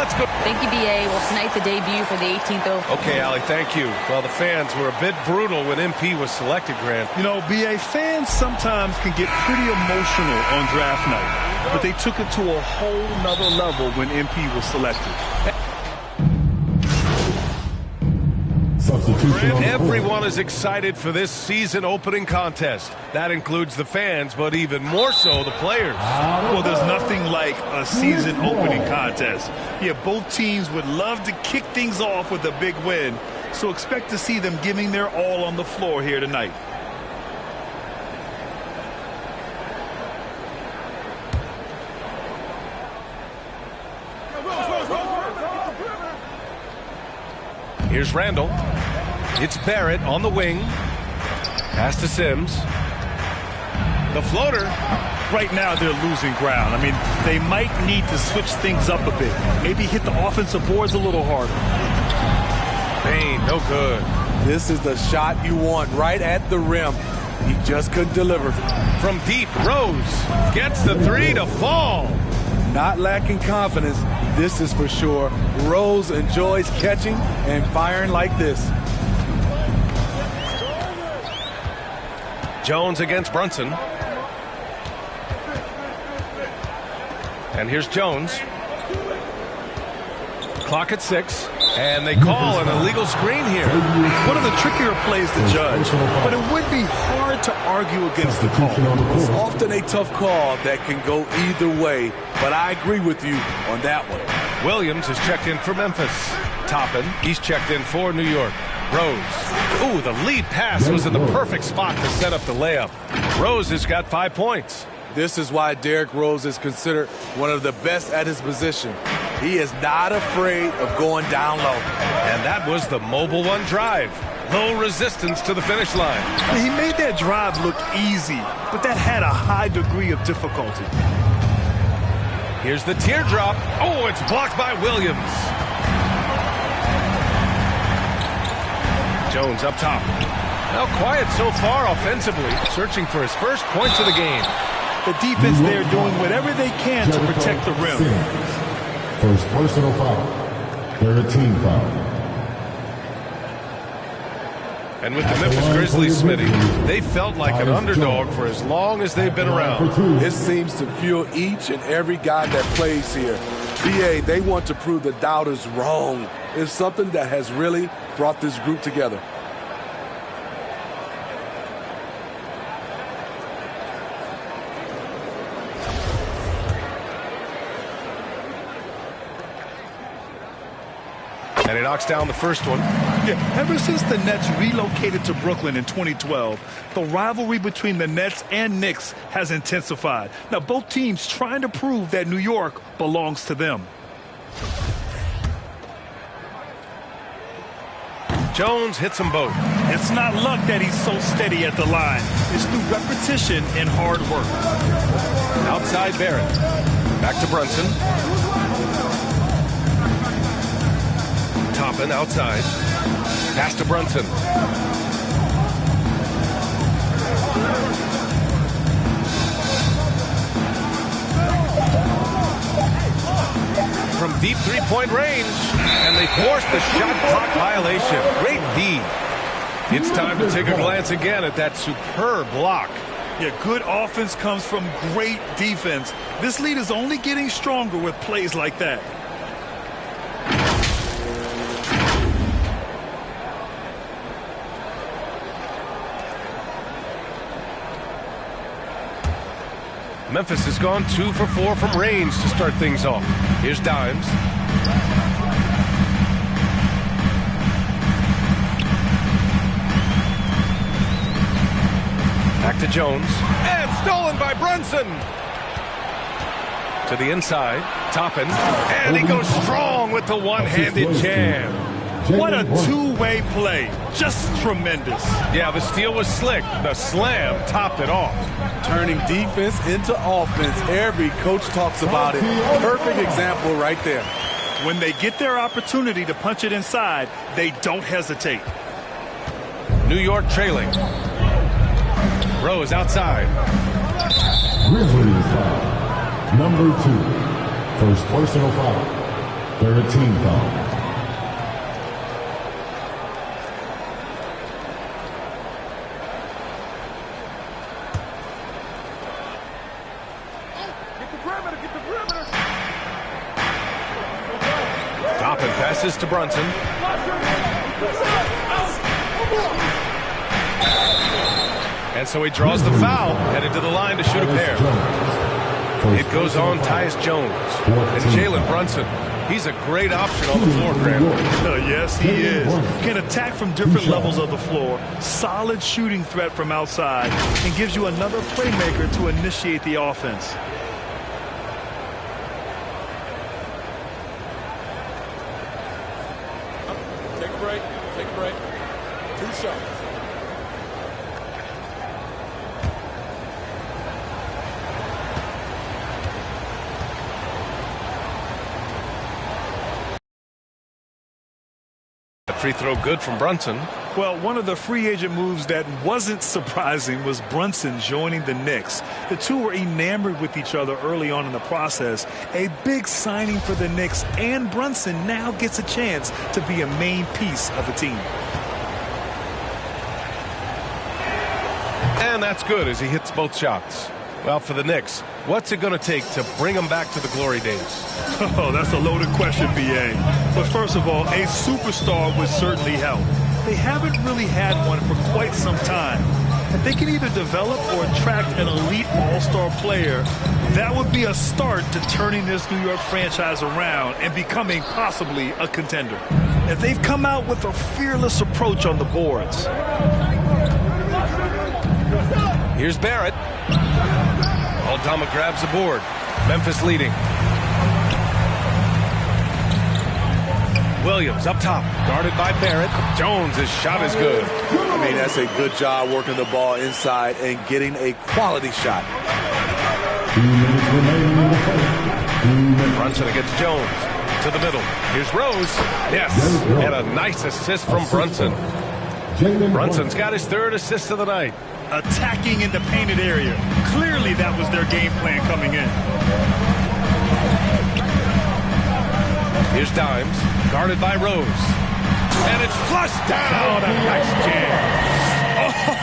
Let's go. Thank you, B.A. Well, tonight's the debut for the 18th overall. Okay, Allie, thank you. Well, the fans were a bit brutal when MP was selected, Grant. You know, B.A., fans sometimes can get pretty emotional on draft night, but they took it to a whole nother level when MP was selected. Grant, everyone is excited for this season opening contest. That includes the fans, but even more so the players. Well, there's nothing like a season opening contest. Yeah, both teams would love to kick things off with a big win, so expect to see them giving their all on the floor here tonight. Here's Randall. It's Barrett on the wing. Pass to Sims. The floater. Right now they're losing ground. I mean, they might need to switch things up a bit. Maybe hit the offensive boards a little harder. Bain, no good. This is the shot you want right at the rim. He just couldn't deliver. From deep, Rose gets the three to fall. Not lacking confidence, this is for sure. Rose enjoys catching and firing like this. Jones against Brunson. And here's Jones. Clock at 6. And they call an illegal screen here. One of the trickier plays to judge, but it would be hard to argue against the call. It's often a tough call that can go either way, but I agree with you on that one. Williams is checked in for Memphis. Toppin, he's checked in for New York. Rose. Ooh, the lead pass was in the perfect spot to set up the layup. Rose has got 5 points. This is why Derrick Rose is considered one of the best at his position. He is not afraid of going down low. And that was the mobile one drive. Low resistance to the finish line. He made that drive look easy, but that had a high degree of difficulty. Here's the teardrop. Oh, it's blocked by Williams. Jones up top. Now quiet so far offensively, searching for his first points of the game. The defense there doing whatever they can to protect the rim. First personal foul. Third team foul. And with the Memphis Grizzlies, Smitty, they felt like an underdog for as long as they've been around. It seems to fuel each and every guy that plays here. BA, they want to prove the doubters wrong. It's something that has really brought this group together. And he knocks down the first one. Yeah, ever since the Nets relocated to Brooklyn in 2012, the rivalry between the Nets and Knicks has intensified. Now, both teams trying to prove that New York belongs to them. Jones hits them both. It's not luck that he's so steady at the line. It's through repetition and hard work. Outside Barrett. Back to Brunson. Toppin outside. Pass to Brunson. From deep three-point range. And they force the shot clock violation. Great D. It's time to take a glance again at that superb block. Yeah, good offense comes from great defense. This lead is only getting stronger with plays like that. Memphis has gone 2 for 4 from range to start things off. Here's Dimes. Back to Jones. And stolen by Brunson. To the inside. Toppin. And he goes strong with the one-handed jam. What a two-way play. Just tremendous. Yeah, the steal was slick. The slam topped it off. Turning defense into offense. Every coach talks about it. Perfect example right there. When they get their opportunity to punch it inside, they don't hesitate. New York trailing. Rose outside. Grizzlies foul. Number 2. First personal foul. Third team foul. Toppin passes to Brunson. And so he draws the foul, headed to the line to shoot a pair. It goes on Tyus Jones. And Jalen Brunson, he's a great option on the floor, Graham. Yes, he is. Can attack from different levels of the floor. Solid shooting threat from outside. And gives you another playmaker to initiate the offense. Take a break. Take a break. 2 shots. Free throw good from Brunson. Well, one of the free agent moves that wasn't surprising was Brunson joining the Knicks. The two were enamored with each other early on in the process. A big signing for the Knicks, and Brunson now gets a chance to be a main piece of the team. And that's good as he hits both shots. Well, for the Knicks, what's it going to take to bring them back to the glory days? Oh, that's a loaded question, B.A. But first of all, a superstar would certainly help. They haven't really had one for quite some time. If they can either develop or attract an elite all-star player, that would be a start to turning this New York franchise around and becoming possibly a contender. If they've come out with a fearless approach on the boards. Here's Barrett. Aldama grabs the board. Memphis leading. Williams up top, guarded by Barrett. Jones' shot is good. I mean, that's a good job working the ball inside and getting a quality shot. 2 minutes remaining in the first. Brunson against Jones. To the middle. Here's Rose. Yes, and a nice assist from Brunson. Brunson's got his 3rd assist of the night. Attacking in the painted area. Clearly that was their game plan coming in. Here's Dimes, guarded by Rose. And it's flushed down. A nice jam.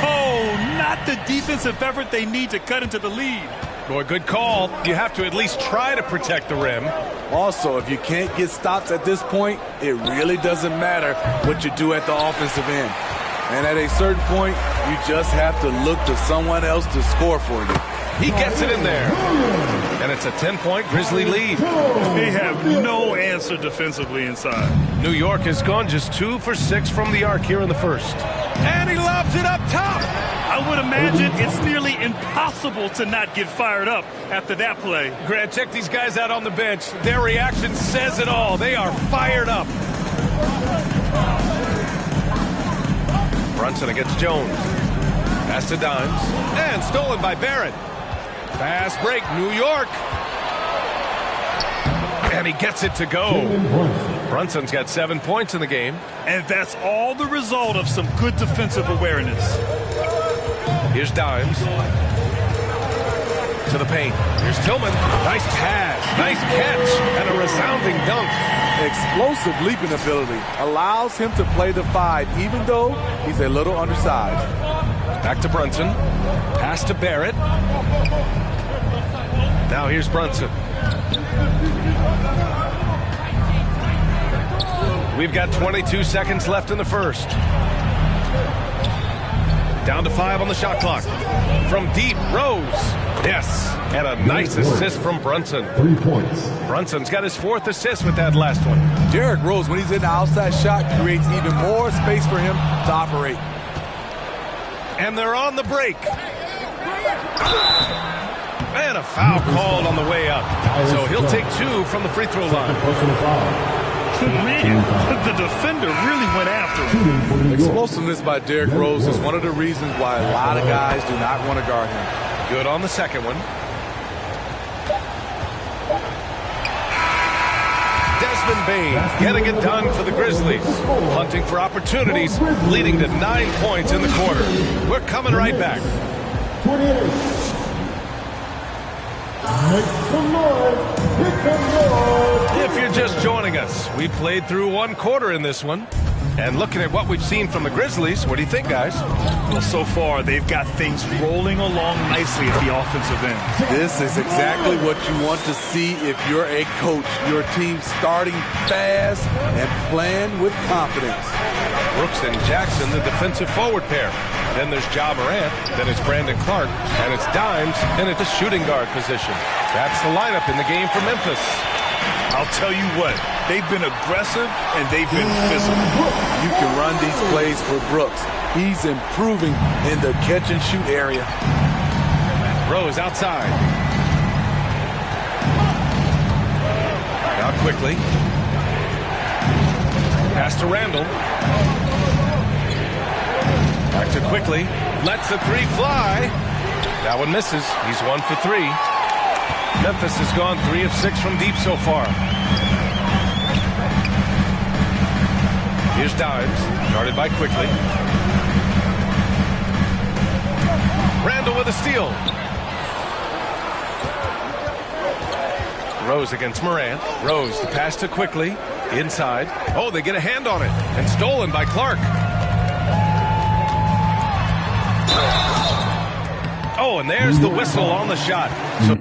Oh, not the defensive effort they need to cut into the lead. Boy, good call. You have to at least try to protect the rim. Also, if you can't get stops at this point, it really doesn't matter what you do at the offensive end. And at a certain point, you just have to look to someone else to score for you. He gets it in there. And it's a 10-point Grizzly lead. They have no answer defensively inside. New York has gone just 2 for 6 from the arc here in the first. And he lobs it up top. I would imagine it's nearly impossible to not get fired up after that play. Grant, check these guys out on the bench. Their reaction says it all. They are fired up. Brunson against Jones. Pass to Dimes. And stolen by Barrett. Fast break, New York. And he gets it to go. Brunson's got 7 points in the game. And that's all the result of some good defensive awareness. Here's Dimes. To the paint. Here's Tillman. Nice pass. Nice catch. And a resounding dunk. Explosive leaping ability allows him to play the 5, even though he's a little undersized. Back to Brunson. Pass to Barrett. Now here's Brunson. We've got 22 seconds left in the first. Down to 5 on the shot clock. From deep, Rose. Yes, and a nice assist from Brunson. 3 points. Brunson's got his 4th assist with that last one. Derrick Rose, when he's in the outside shot, creates even more space for him to operate. And they're on the break. And a foul called on the way up. So he'll take 2 from the free throw line. Personal foul. Man, the defender really went after him. Explosiveness by Derrick Rose is one of the reasons why a lot of guys do not want to guard him. Good on the second one. Desmond Bane getting it done for the Grizzlies. Hunting for opportunities, leading to 9 points in the quarter. We're coming right back. Make some noise. Make some noise. If you're just joining us, we played through one quarter in this one. And looking at what we've seen from the Grizzlies, what do you think, guys? Well, so far, they've got things rolling along nicely at the offensive end. This is exactly what you want to see if you're a coach. Your team starting fast and playing with confidence. Brooks and Jackson, the defensive forward pair. Then there's Ja Morant, then it's Brandon Clark, and it's Dimes in a shooting guard position. That's the lineup in the game for Memphis. I'll tell you what, they've been aggressive and they've been physical. You can run these plays for Brooks. He's improving in the catch-and-shoot area. Rose outside. Now quickly. Pass to Randall. Back to quickly. Lets the three fly. That one misses. He's 1 for 3. Memphis has gone 3 of 6 from deep so far. Here's Dimes, guarded by Quickly. Randall with a steal. Rose against Morant. Rose, the pass to Quickly. Inside. Oh, they get a hand on it. And stolen by Clark. Oh, and there's the whistle on the shot. So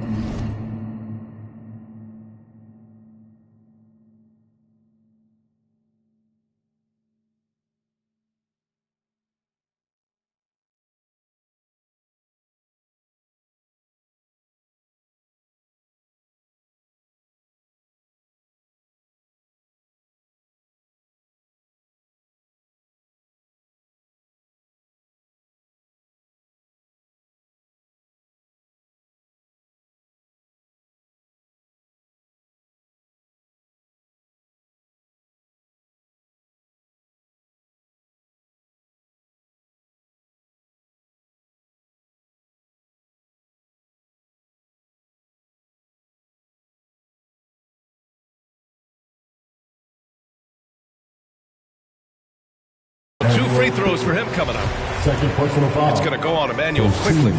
two free throws for him coming up. Second personal foul. It's going to go on Emmanuel Quickly.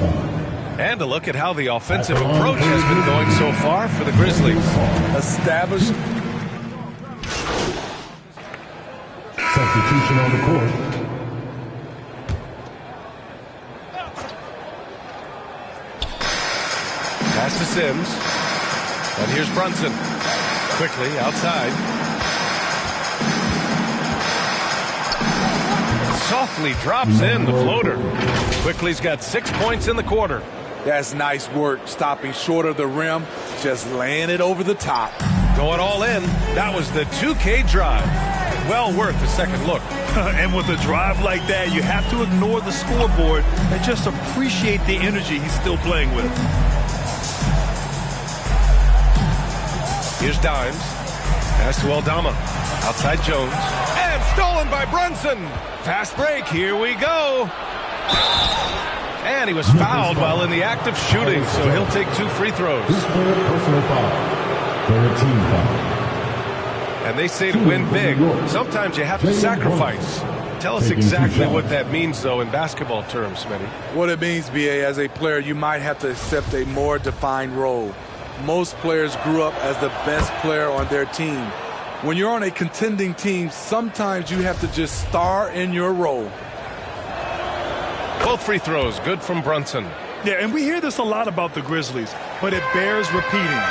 And a look at how the offensive approach has been going so far for the Grizzlies. Established. Substitution on the court. Pass to Sims. And here's Brunson. Quickly outside. Softly drops in the floater. Quickly's got 6 points in the quarter. That's nice work, stopping short of the rim, just laying it over the top. Going all in. That was the 2K drive. Well worth a second look. And with a drive like that, you have to ignore the scoreboard and just appreciate the energy he's still playing with. Here's Dimes. Pass to Aldama. Outside Jones. And stolen by Brunson. Fast break. Here we go. And he was fouled while in the act of shooting, so he'll take 2 free throws. His third personal foul. Third team foul. And they say to win big, sometimes you have to sacrifice. Tell us exactly what that means, though, in basketball terms, Smitty. What it means, B.A., as a player, you might have to accept a more defined role. Most players grew up as the best player on their team. When you're on a contending team, sometimes you have to just star in your role. Both free throws, good from Brunson. Yeah, and we hear this a lot about the Grizzlies, but it bears repeating.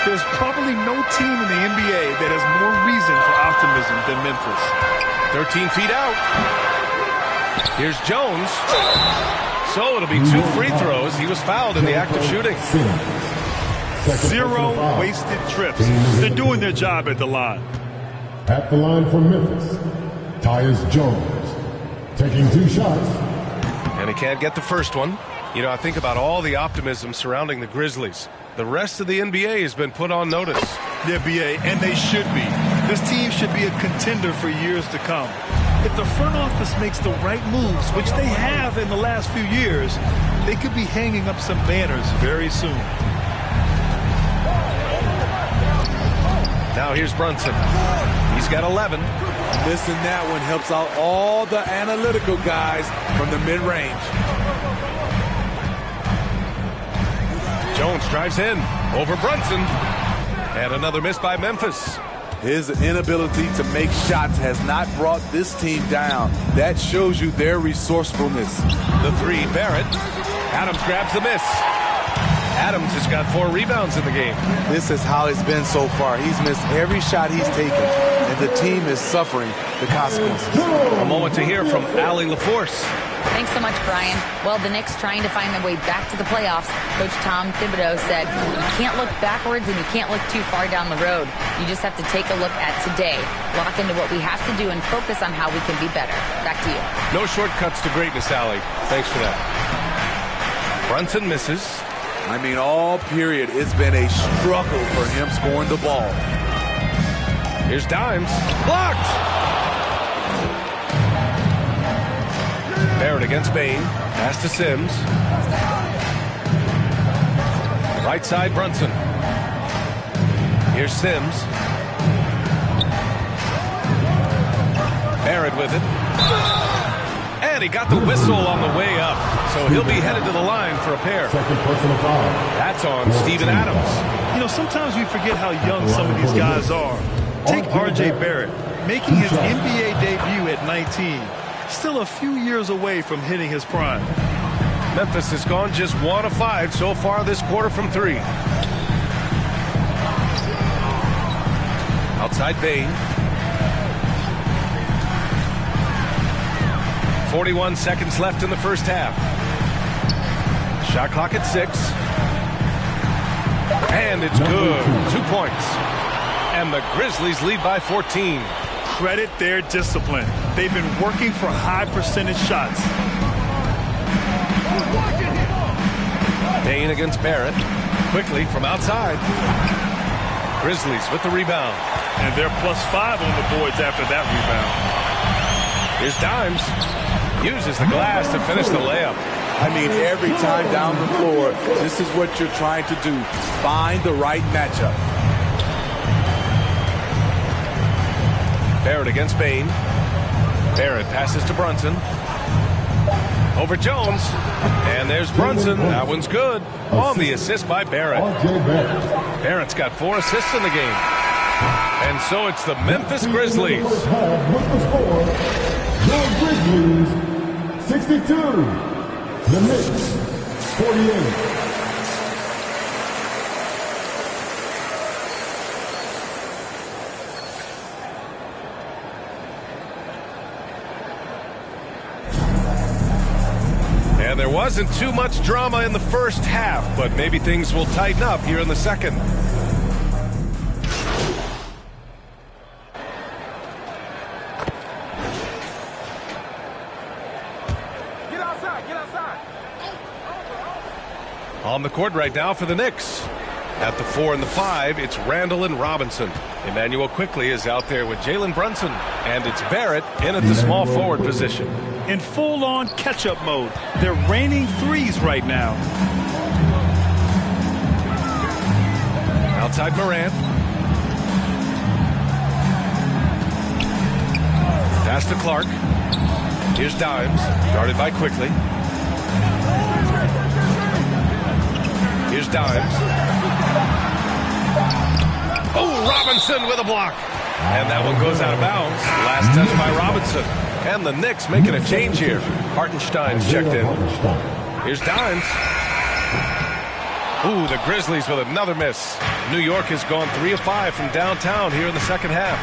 There's probably no team in the NBA that has more reason for optimism than Memphis. 13 feet out. Here's Jones. So it'll be 2 free throws. He was fouled in the act of shooting. 0 wasted trips. They're doing their job at the line. At the line for Memphis, Tyus Jones, taking 2 shots. And he can't get the first one. You know, I think about all the optimism surrounding the Grizzlies. The rest of the NBA has been put on notice. Yeah, BA, and they should be. This team should be a contender for years to come. If the front office makes the right moves, which they have in the last few years, they could be hanging up some banners very soon. Now here's Brunson. He's got 11. Missing that one helps out all the analytical guys from the mid-range. Jones drives in. Over Brunson. And another miss by Memphis. His inability to make shots has not brought this team down. That shows you their resourcefulness. The three, Barrett. Adams grabs the miss. Adams has got 4 rebounds in the game. This is how it's been so far. He's missed every shot he's taken, and the team is suffering the consequences. A moment to hear from Allie LaForce. Thanks so much, Brian. Well, the Knicks trying to find their way back to the playoffs. Coach Tom Thibodeau said, you can't look backwards and you can't look too far down the road. You just have to take a look at today, lock into what we have to do, and focus on how we can be better. Back to you. No shortcuts to greatness, Allie. Thanks for that. Brunson misses. I mean, all period, it's been a struggle for him scoring the ball. Here's Dimes. Blocked! Barrett against Bain. Pass to Sims. Right side, Brunson. Here's Sims. Barrett with it. And he got the whistle on the way up. So he'll be headed to the line for a pair. Second personal foul. That's on Steven Adams. You know, sometimes we forget how young some of these guys are. Take R.J. Barrett, making his NBA debut at 19. Still a few years away from hitting his prime. Memphis has gone just 1 of 5 so far this quarter from 3. Outside Bain. 41 seconds left in the first half. Shot clock at 6. And it's good. 2 points. And the Grizzlies lead by 14. Credit their discipline. They've been working for high percentage shots. Bain against Barrett. Quickly from outside. Grizzlies with the rebound. And they're +5 on the boards after that rebound. Here's Dimes. Uses the glass to finish the layup. I mean, every time down the floor, this is what you're trying to do. Find the right matchup. Barrett against Bain. Barrett passes to Brunson. Over Jones. And there's Brunson. That one's good. On the assist by Barrett. Barrett's got 4 assists in the game. And so it's the Memphis Grizzlies. With the score, the Grizzlies 62. The Knicks 48. And there wasn't too much drama in the first half, but maybe things will tighten up here in the second. Get outside, get outside. On the court right now for the Knicks. At the 4 and the 5, it's Randall and Robinson. Emmanuel quickly is out there with Jalen Brunson. And it's Barrett in at the small forward position. In full-on catch-up mode. They're raining threes right now. Outside Morant. Pass to Clark. Here's Dimes. Guarded by Quickly. Here's Dimes. Oh, Robinson with a block. And that one goes out of bounds. Last touch by Robinson. And the Knicks making a change here. Hartenstein's checked in. Here's Dimes. Ooh, the Grizzlies with another miss. New York has gone 3 of 5 from downtown here in the second half.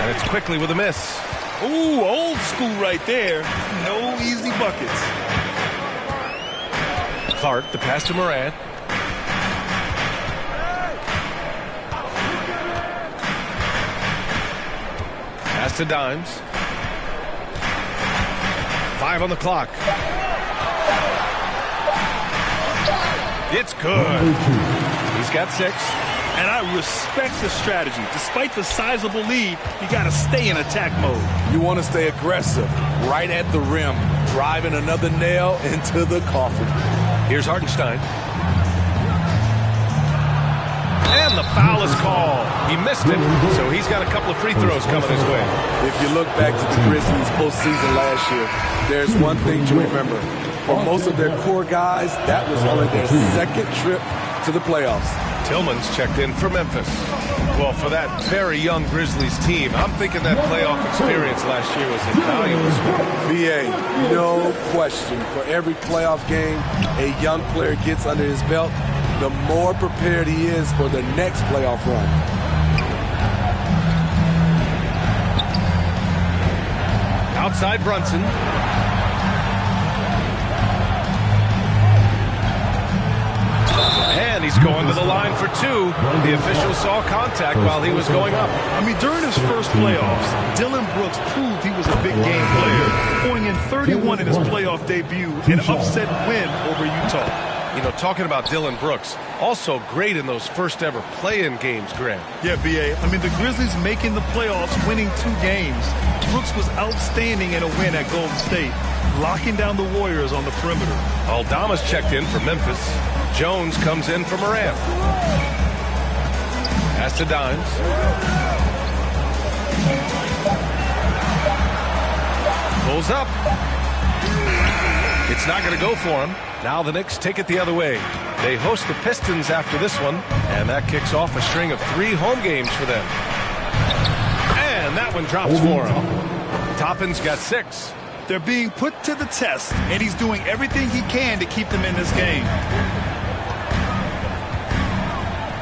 And it's Quickly with a miss. Ooh, old school right there. No easy buckets. Clark, the pass to Morant. Pass to Dimes. 5 on the clock. It's good. He's got 6. And I respect the strategy. Despite the sizable lead, you got to stay in attack mode. You want to stay aggressive, right at the rim, driving another nail into the coffin. Here's Hartenstein. And the foul is called. He missed it, so he's got a couple of free throws coming his way. If you look back to the Grizzlies postseason last year, there's one thing to remember. For most of their core guys, that was only their second trip to the playoffs. Tillman's checked in for Memphis. Well, for that very young Grizzlies team, I'm thinking that playoff experience last year was invaluable. BA, no question. For every playoff game a young player gets under his belt, the more prepared he is for the next playoff run. Outside Brunson. And he's going to the line for two. The official saw contact while he was going up. I mean, during his first playoffs, Dillon Brooks proved he was a big game player, going in 31 in his playoff debut, an upset win over Utah. You know, talking about Dillon Brooks, also great in those first ever play-in games, Grant. Yeah, B.A. I mean, the Grizzlies making the playoffs, winning 2 games. Brooks was outstanding in a win at Golden State, locking down the Warriors on the perimeter. Aldama's checked in for Memphis. Jones comes in for Morant. Pass to Dimes. Pulls up. It's not going to go for him. Now the Knicks take it the other way. They host the Pistons after this one, and that kicks off a string of 3 home games for them. And that one drops for him. Toppin's got 6. They're being put to the test, and he's doing everything he can to keep them in this game.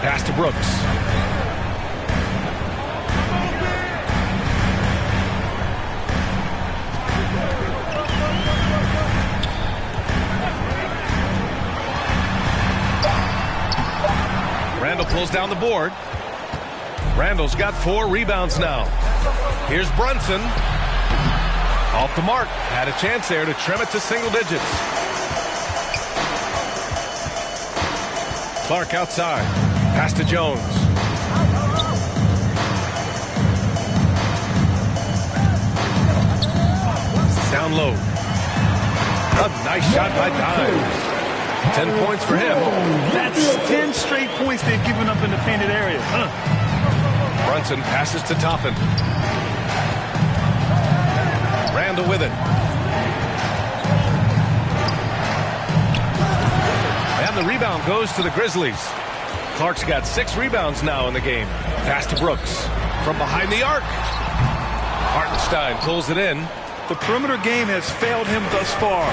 Pass to Brooks. Randall pulls down the board. Randall's got 4 rebounds now. Here's Brunson. Off the mark. Had a chance there to trim it to single digits. Clark outside. Pass to Jones. Down low. A nice shot by Dimes. 10 points for him. That's 10 straight points they've given up in the painted area. Brunson passes to Toppin. Randall with it. And the rebound goes to the Grizzlies. Clark's got 6 rebounds now in the game. Pass to Brooks. From behind the arc. Hartenstein pulls it in. The perimeter game has failed him thus far.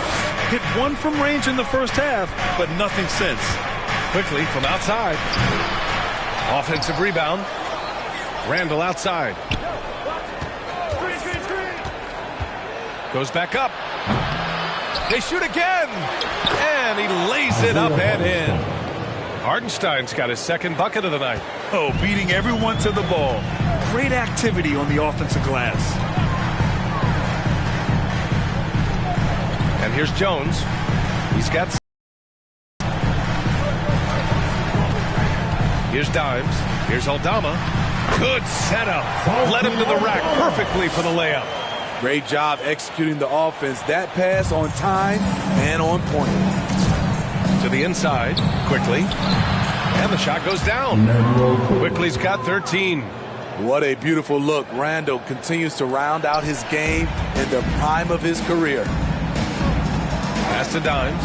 Hit 1 from range in the first half, but nothing since. Quickly from outside. Offensive rebound. Randall outside. Goes back up. They shoot again. And he lays it up and in. Hartenstein's got his 2nd bucket of the night. Oh, beating everyone to the ball. Great activity on the offensive glass. And here's Jones. He's got... Here's Dimes. Here's Aldama. Good setup. Led him to the rack perfectly for the layup. Great job executing the offense. That pass on time and on point. To the inside. Quickly. And the shot goes down. Quickly's got 13. What a beautiful look. Randall continues to round out his game in the prime of his career. Pass to Dimes.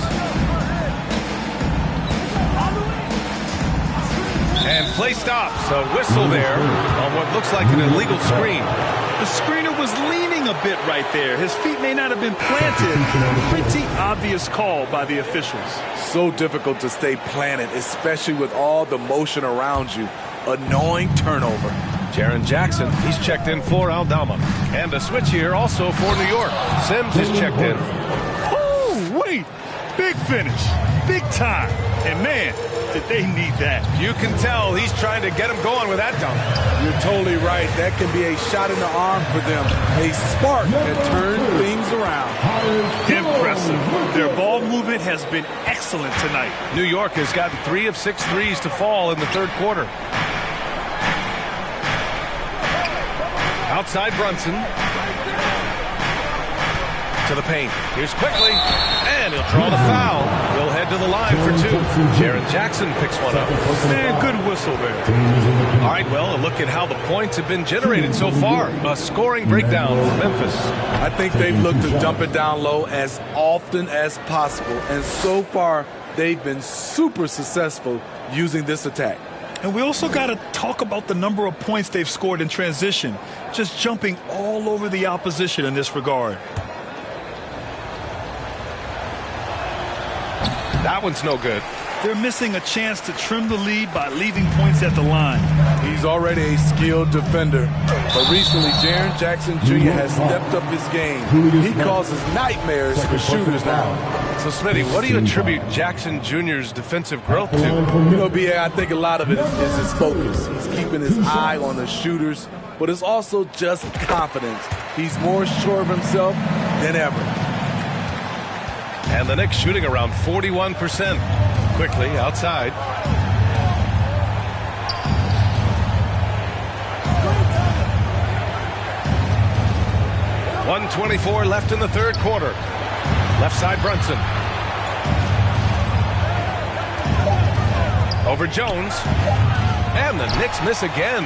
And play stops. A whistle there on what looks like an illegal screen. The screener was leaning a bit right there. His feet may not have been planted. Pretty obvious call by the officials. So difficult to stay planted, especially with all the motion around you. Annoying turnover. Jaren Jackson, he's checked in for Aldama. And a switch here also for New York. Sims is checked in. Oh, wait. Big finish. Big time. And man, did they need that. You can tell he's trying to get him going with that dunk. You're totally right. That can be a shot in the arm for them. A spark that turns things around. Impressive. Their ball movement has been excellent tonight. New York has gotten 3 of 6 threes to fall in the 3rd quarter. Outside Brunson. To the paint. Here's Quickly. And he'll draw the foul. He'll head head to the line for two. Jaren Jackson picks one up. Man, good whistle there. All right, well, a look at how the points have been generated so far. A scoring breakdown for Memphis. I think they've looked to jump it down low as often as possible. And so far, they've been super successful using this attack. And we also got to talk about the number of points they've scored in transition. Just jumping all over the opposition in this regard. That one's no good. They're missing a chance to trim the lead by leaving points at the line. He's already a skilled defender, but recently Jaren Jackson Jr. has stepped up his game. He causes nightmares for shooters now. So, Smitty, what do you attribute Jackson Jr.'s defensive growth to? You know, B.A., I think a lot of it is his focus. He's keeping his eye on the shooters, but it's also just confidence. He's more sure of himself than ever. And the Knicks shooting around 41%. Quickly outside. .124 left in the third quarter. Left side, Brunson. Over Jones. And the Knicks miss again.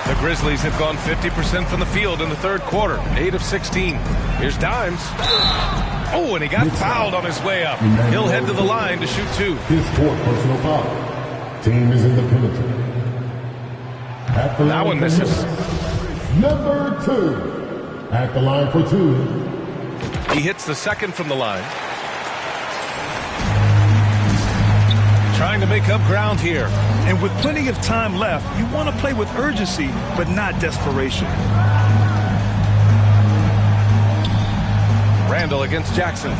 The Grizzlies have gone 50% from the field in the third quarter. 8 of 16. Here's Dimes. Oh, and he got fouled on his way up. He'll head to the line to shoot two. His fourth personal foul. Team is in the penalty. That one misses. Number 2. At the line for two. He hits the second from the line. Trying to make up ground here. And with plenty of time left, you want to play with urgency, but not desperation. Randall against Jackson.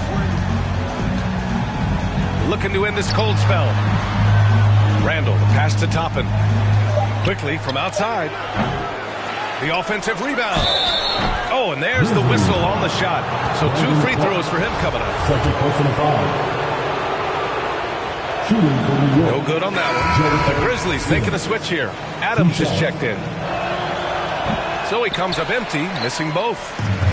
Looking to end this cold spell. Randall, the pass to Toppin. Quickly from outside. The offensive rebound. Oh, and there's the whistle on the shot. So 2 free throws for him coming up. Second personal foul. Shooting for New York. No good on that one. The Grizzlies making a switch here. Adams is checked in. So he comes up empty, missing both.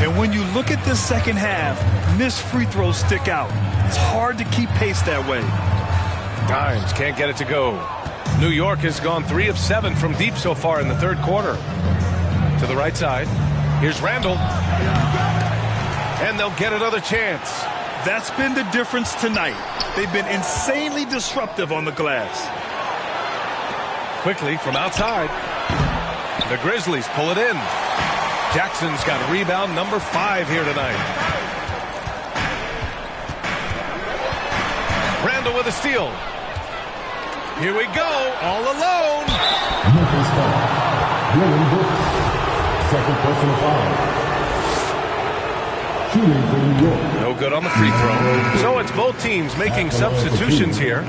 And when you look at this second half, missed free throws stick out. It's hard to keep pace that way. Dimes can't get it to go. New York has gone 3 of 7 from deep so far in the third quarter. To the right side. Here's Randall. And they'll get another chance. That's been the difference tonight. They've been insanely disruptive on the glass. Quickly from outside. The Grizzlies pull it in. Jackson's got rebound number 5 here tonight. Randall with a steal. Here we go, all alone. Memphis foul. Second personal foul. Shooting for New York. No good on the free throw. So it's both teams making substitutions here.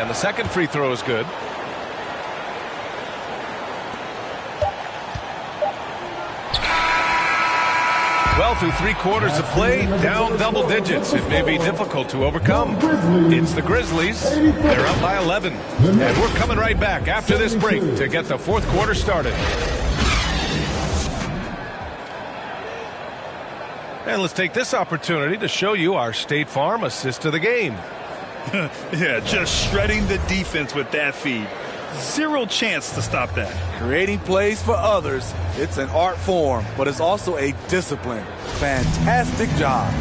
The second free throw is good. Well, through 3 quarters of play, down double digits. It may be difficult to overcome. It's the Grizzlies. They're up by 11. And we're coming right back after this break to get the fourth quarter started. And let's take this opportunity to show you our State Farm assist of the game. Yeah, just shredding the defense with that feed. Zero chance to stop that. Creating plays for others, it's an art form, but it's also a discipline. Fantastic job.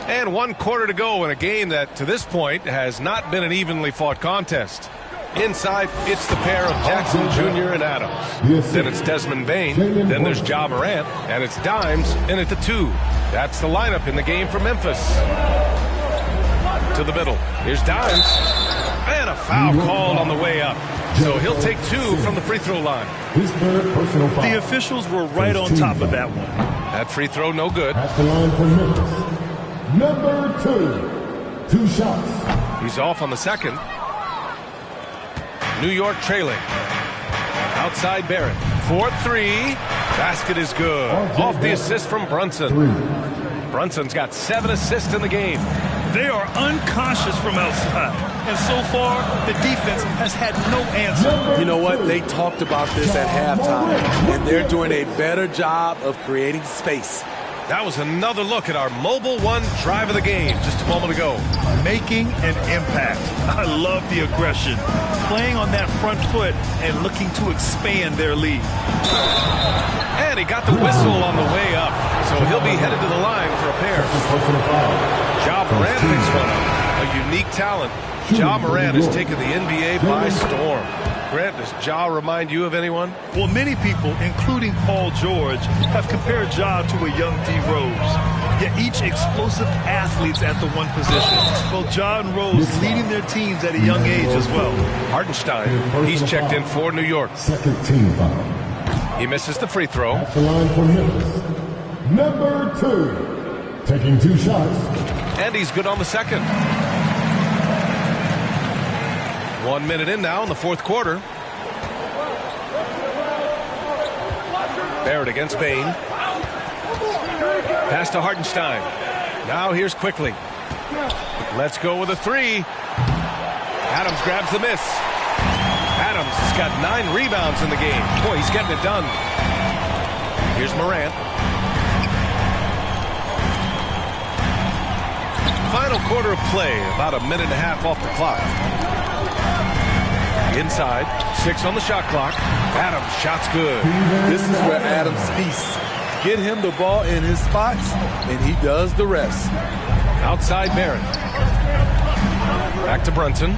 And 1 quarter to go in a game that, to this point, has not been an evenly fought contest. Inside, it's the pair of Jackson Jr. and Adams. Then it's Desmond Bain. Then there's Ja Morant. And it's Dimes in at the 2. That's the lineup in the game for Memphis. To the middle. Here's Dimes. And a foul called on the way up. So he'll take 2 from the free throw line. His third personal foul. The officials were right on top of that one. That free throw no good. At the line for Memphis. Number 2. 2 shots. He's off on the second. New York trailing. Outside Barrett. 4-3. Basket is good. Off the assist from Brunson. Brunson's got 7 assists in the game. They are unconscious from outside. And so far, the defense has had no answer. You know what? They talked about this at halftime, and they're doing a better job of creating space. That was another look at our Mobile One drive of the game just a moment ago. Making an impact. I love the aggression. Playing on that front foot and looking to expand their lead. And he got the whistle on the way up, so he'll be headed to the line for a pair. Ja Morant picks one up. A unique talent. Ja Morant has taken the NBA by storm. Grant, does Ja remind you of anyone? Well, many people, including Paul George, have compared Ja to a young D. Rose. Yet each explosive athletes at the one position. Both Ja and Rose leading their teams at a young age as well. Hartenstein, he's checked in for New York. Second team foul. He misses the free throw. At the line for Memphis. Number 2. Taking 2 shots. And he's good on the second. 1 minute in now in the fourth quarter. Barrett against Bain. Pass to Hartenstein. Now here's Quickly. Let's go with a 3. Adams grabs the miss. Adams has got 9 rebounds in the game. Boy, he's getting it done. Here's Morant. Final quarter of play, about a minute and a half off the clock. Inside, 6 on the shot clock. Adams, shot's good. This is where Adams feasts. Get him the ball in his spots, and he does the rest. Outside Barrett. Back to Brunson.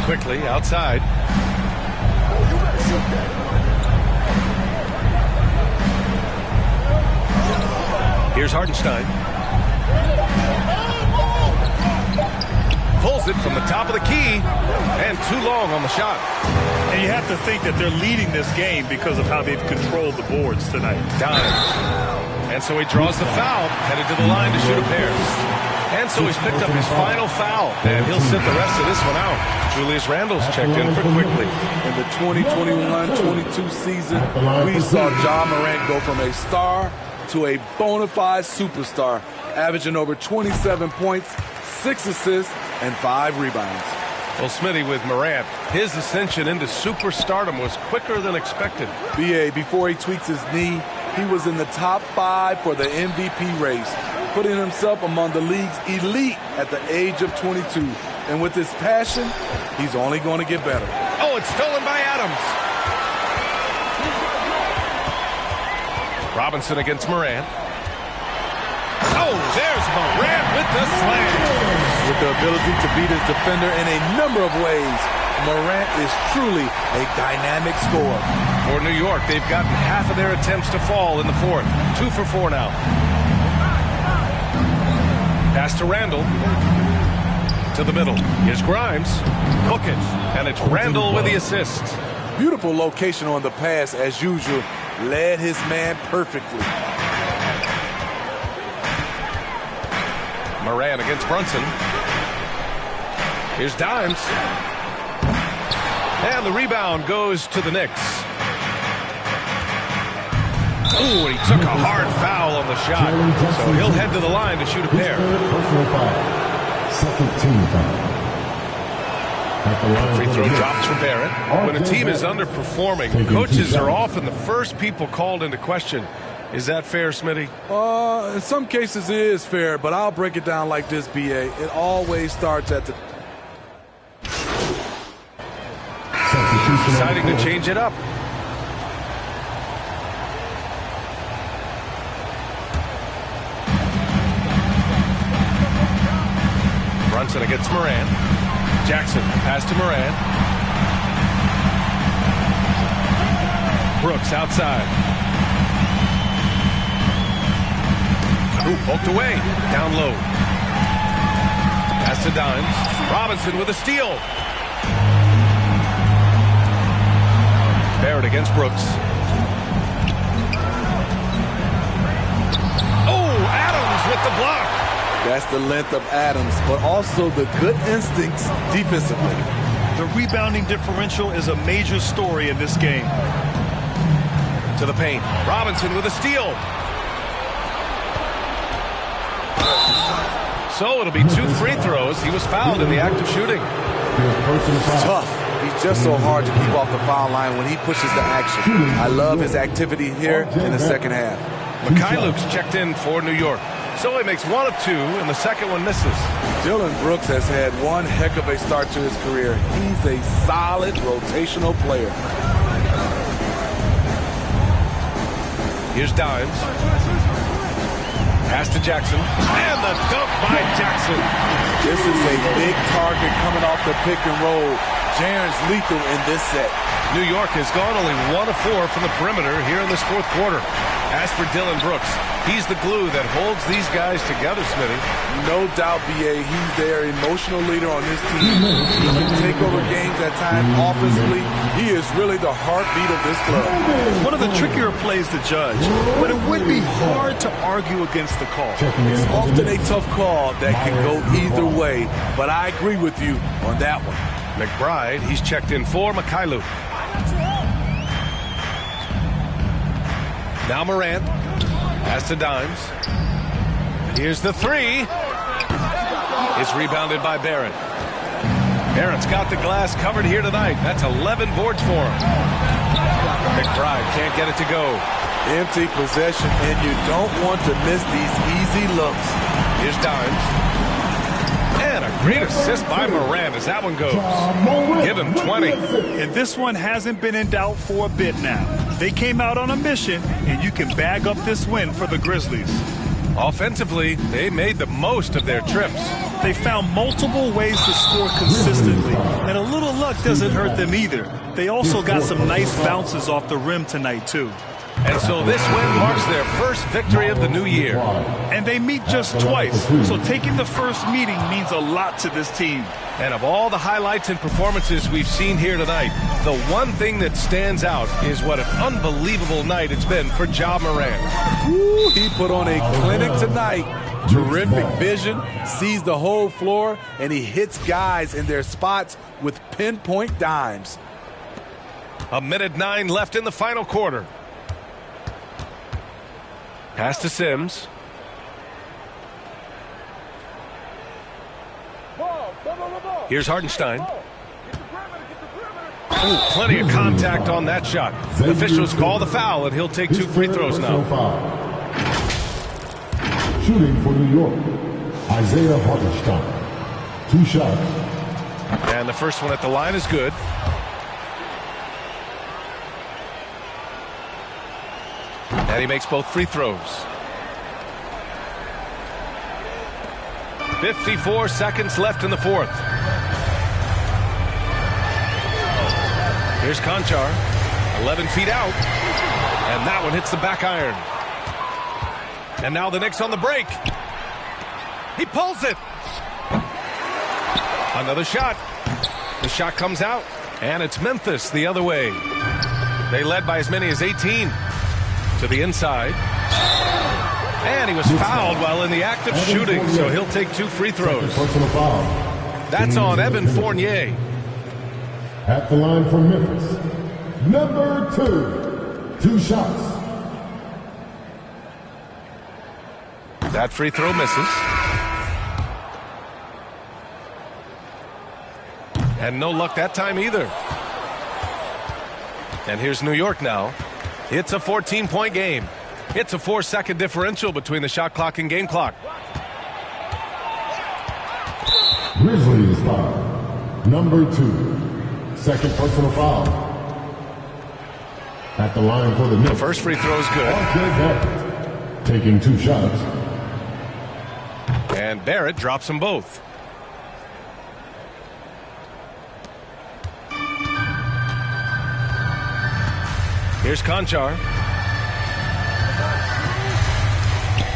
Quickly, outside. Here's Hartenstein. Pulls it from the top of the key, and too long on the shot. And you have to think that they're leading this game because of how they've controlled the boards tonight. Dimes. And so he draws the foul, headed to the line to shoot a pair. And so he's picked up his final foul, and he'll sit the rest of this one out. Julius Randle's checked in for Quickly. In the 2021-22 season, we saw Ja Morant go from a star to a bona fide superstar, averaging over 27 points, 6 assists, and 5 rebounds. Well, Smitty, with Morant, his ascension into superstardom was quicker than expected. B.A., before he tweaks his knee, he was in the top 5 for the MVP race, putting himself among the league's elite at the age of 22. And with his passion, he's only going to get better. Oh, it's stolen by Adams. Robinson against Morant. Oh, there's Morant with the slam. With the ability to beat his defender in a number of ways, Morant is truly a dynamic scorer. For New York, they've gotten half of their attempts to fall in the fourth. 2 for 4 now. Pass to Randle. To the middle. Here's Grimes. Cook it. And it's Randle with the assist. Beautiful location on the pass, as usual. Led his man perfectly. Morant against Brunson. Here's Dimes. And the rebound goes to the Knicks. Ooh, and he took a hard foul on the shot. So he'll head to the line to shoot a pair. Second team foul. Free throw drops for Barrett. When a team is underperforming, coaches are often the first people called into question. Is that fair, Smitty? In some cases it is fair, but I'll break it down like this, B.A. It always starts at the... Deciding to change it up. Brunson against Morant. Jackson, pass to Morant. Brooks outside. Ooh, poked away. Down low. Pass to Dimes. Robinson with a steal. Barrett against Brooks. Oh, Adams with the block. That's the length of Adams, but also the good instincts defensively. The rebounding differential is a major story in this game. To the paint. Robinson with a steal. so it'll be 2 free throws. He was fouled in the act of shooting. Tough. He's just so hard to keep off the foul line when he pushes the action. I love his activity here in the second half. Memphiz2Gunz's checked in for New York. So he makes 1 of 2, and the second one misses. Dillon Brooks has had one heck of a start to his career. He's a solid rotational player. Here's Dimes. Pass to Jackson. And the dunk by Jackson. This is a big target coming off the pick and roll. Jaren's lethal in this set. New York has gone only 1 of 4 from the perimeter here in this fourth quarter. As for Dillon Brooks, he's the glue that holds these guys together, Smitty. No doubt, B.A. He's their emotional leader on this team. He can take over games at times offensively. He is really the heartbeat of this club. One of the trickier plays to judge, but it would be hard to argue against the call. It's often a tough call that can go either way, but I agree with you on that one. McBride, he's checked in for Memphiz2Gunz. Now Morant. Pass to Dimes. Here's the 3. It's rebounded by Barrett. Barrett's got the glass covered here tonight. That's 11 boards for him. McBride can't get it to go. Empty possession, and you don't want to miss these easy looks. Here's Dimes. And a great assist by Morant as that one goes. Give him 20. And this one hasn't been in doubt for a bit now. They came out on a mission, and you can bag up this win for the Grizzlies. Offensively, they made the most of their trips. They found multiple ways to score consistently, and a little luck doesn't hurt them either. They also got some nice bounces off the rim tonight, too. And so this win marks their first victory of the new year. And they meet just twice, so taking the first meeting means a lot to this team. And of all the highlights and performances we've seen here tonight, the one thing that stands out is what an unbelievable night it's been for Ja Morant. Ooh, he put on a clinic tonight. Terrific vision, sees the whole floor, and he hits guys in their spots with pinpoint dimes. 1:09 left in the final quarter. Pass to Sims. Here's Hartenstein. Ooh, plenty of contact on that shot. The officials call the foul, and he'll take 2 free throws now. Shooting for New York, Isaiah Hartenstein. 2 shots. And the first one at the line is good. And he makes both free throws. 54 seconds left in the fourth. Here's Conchar. 11 feet out. And that one hits the back iron. And now the Knicks on the break. He pulls it. Another shot. The shot comes out. And it's Memphis the other way. They led by as many as 18. To the inside. And he was fouled while in the act of shooting, so he'll take 2 free throws. That's on Evan Fournier. At the line for Memphis, number 2. 2 shots. That free throw misses. And no luck that time either. And here's New York now. It's a 14-point game. It's a 4-second differential between the shot clock and game clock. Grizzlies foul. Number 2. Second personal foul. At the line for the Knicks. The first free throw is good. Taking 2 shots. And Barrett drops them both. Here's Conchar.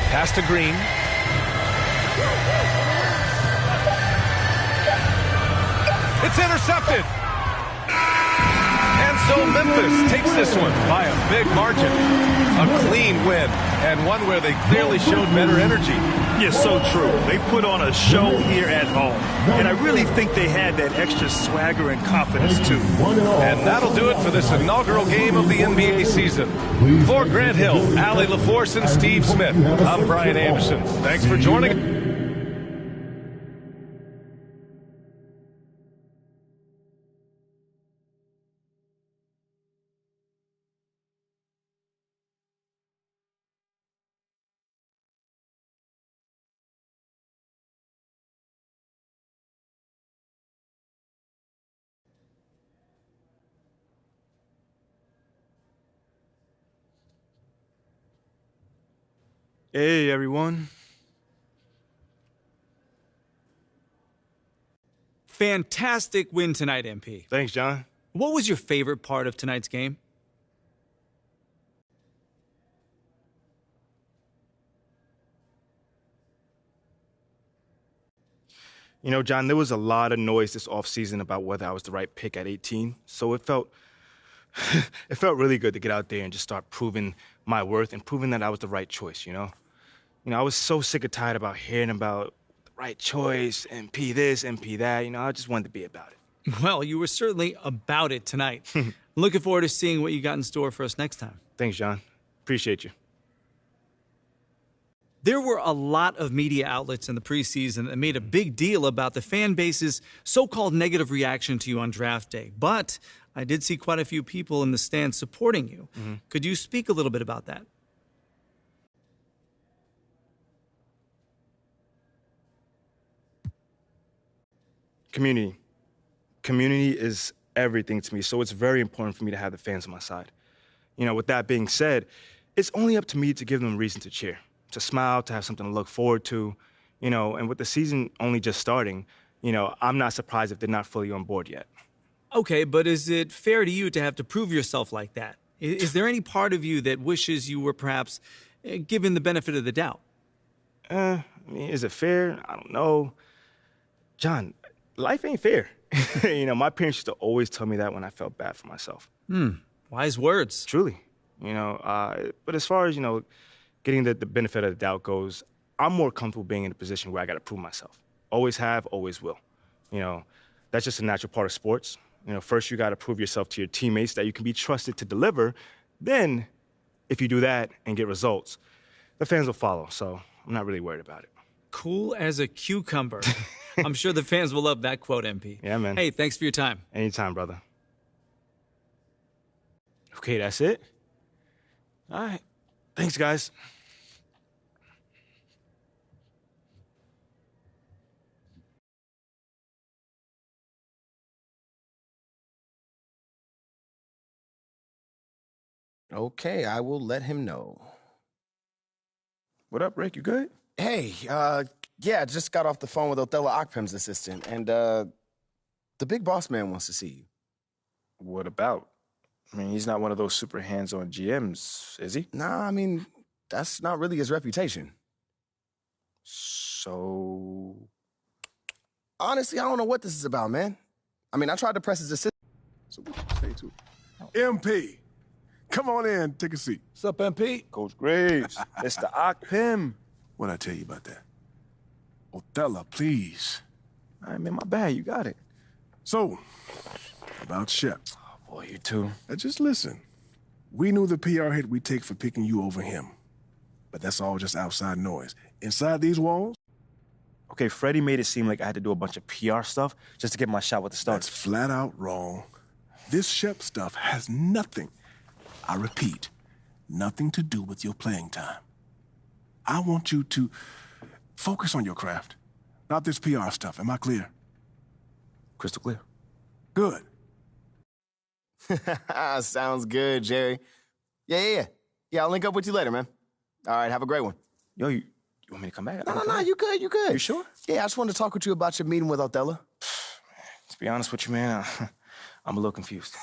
Pass to Green. It's intercepted. And so Memphis takes this one by a big margin. A clean win, and one where they clearly showed better energy. Yeah, so true. They put on a show here at home. And I really think they had that extra swagger and confidence, too. And that'll do it for this inaugural game of the NBA season. For Grant Hill, Allie LaForce, and Steve Smith, I'm Brian Anderson. Thanks for joining. Hey, everyone. Fantastic win tonight, MP. Thanks, John. What was your favorite part of tonight's game? You know, John, there was a lot of noise this offseason about whether I was the right pick at 18, so it felt it felt really good to get out there and just start proving my worth and proving that I was the right choice, you know? I was so sick and tired about hearing about the right choice, MP this, MP that, I just wanted to be about it. Well, you were certainly about it tonight. Looking forward to seeing what you got in store for us next time. Thanks, John. Appreciate you. There were a lot of media outlets in the preseason that made a big deal about the fan base's so-called negative reaction to you on draft day. But I did see quite a few people in the stands supporting you. Could you speak a little bit about that? Community. Community is everything to me, so it's very important for me to have the fans on my side. With that being said, it's only up to me to give them a reason to cheer, to smile, to have something to look forward to, and with the season only just starting, I'm not surprised if they're not fully on board yet. Okay, but is it fair to you to have to prove yourself like that? Is there any part of you that wishes you were perhaps given the benefit of the doubt? Is it fair? I don't know. John, life ain't fair. My parents used to always tell me that when I felt bad for myself. Wise words. Truly. But as far as, getting the benefit of the doubt goes, I'm more comfortable being in a position where I got to prove myself. Always have, always will. That's just a natural part of sports. First you got to prove yourself to your teammates that you can be trusted to deliver. Then, if you do that and get results, the fans will follow. So I'm not really worried about it. Cool as a cucumber. I'm sure the fans will love that quote, MP. Yeah, man. Hey, thanks for your time. Anytime, brother. Okay, that's it? All right. Thanks, guys. Okay, I will let him know. What up, Rick? You good? Hey, yeah, just got off the phone with Othello Akpem's assistant, and the big boss man wants to see you. What about? He's not one of those super hands-on GMs, is he? Nah, that's not really his reputation. So... Honestly, I don't know what this is about, man. I tried to press his assistant. So what you say to MP, come on in, take a seat. What's up, MP? Coach Graves, Mr. Akpem. What'd I tell you about that? Othello, please. All right, man, my bad. You got it. So, about Shep. Oh, boy, you too. Now just listen. We knew the PR hit we'd take for picking you over him. But that's all just outside noise. Inside these walls? Okay, Freddie made it seem like I had to do a bunch of PR stuff just to get my shot with the Stars. That's flat out wrong. This Shep stuff has nothing, I repeat, nothing to do with your playing time. I want you to focus on your craft, not this PR stuff. Am I clear? Crystal clear. Good. Sounds good, Jerry. Yeah, I'll link up with you later, man. All right, have a great one. Yo, you want me to come back? No, you good. You sure? Yeah, I just wanted to talk with you about your meeting with Othello. To be honest with you, man, I'm a little confused.